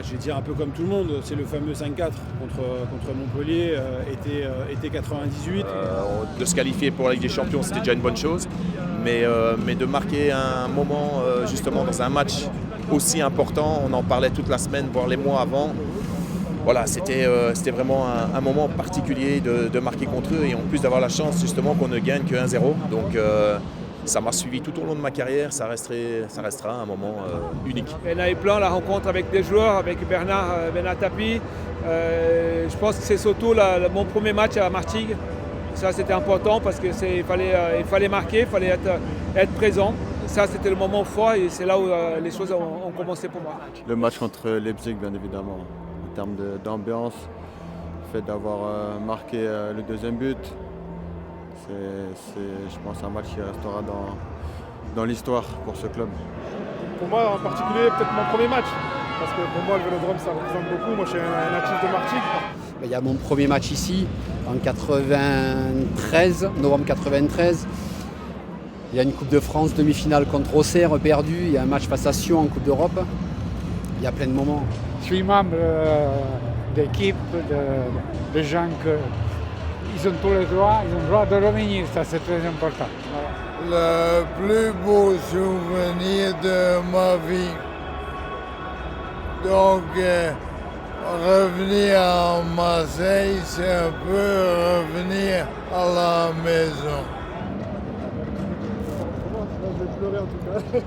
je vais dire un peu comme tout le monde, c'est le fameux 5-4 contre Montpellier, été 98. De se qualifier pour la Ligue des Champions, c'était déjà une bonne chose, mais de marquer un moment justement dans un match aussi important, on en parlait toute la semaine, voire les mois avant. Voilà, c'était vraiment un moment particulier de marquer contre eux et en plus d'avoir la chance justement qu'on ne gagne que 1-0. Donc ça m'a suivi tout au long de ma carrière, ça restera un moment unique. Il y en avait plein, la rencontre avec des joueurs, avec Bernard Tapie. Je pense que c'est surtout mon premier match à Martigues. Ça c'était important parce qu'il fallait marquer, il fallait être présent. Ça c'était le moment fort et c'est là où les choses ont commencé pour moi. Le match contre Leipzig bien évidemment. En termes d'ambiance, le fait d'avoir marqué le deuxième but, c'est je pense un match qui restera dans l'histoire pour ce club. Pour moi en particulier, peut-être mon premier match, parce que pour moi le Vélodrome ça représente beaucoup. Moi je suis un natif de Martigues. Il y a mon premier match ici en 93, novembre 93. Il y a une Coupe de France demi-finale contre Auxerre perdue. Il y a un match face à Sion en Coupe d'Europe. Il y a plein de moments. Je suis membre d'équipe, de gens ils ont tous les droits, ils ont le droit de revenir, ça c'est très important. Le plus beau souvenir de ma vie. Donc revenir à Marseille, c'est un peu revenir à la maison. Je vais pleurer en tout cas.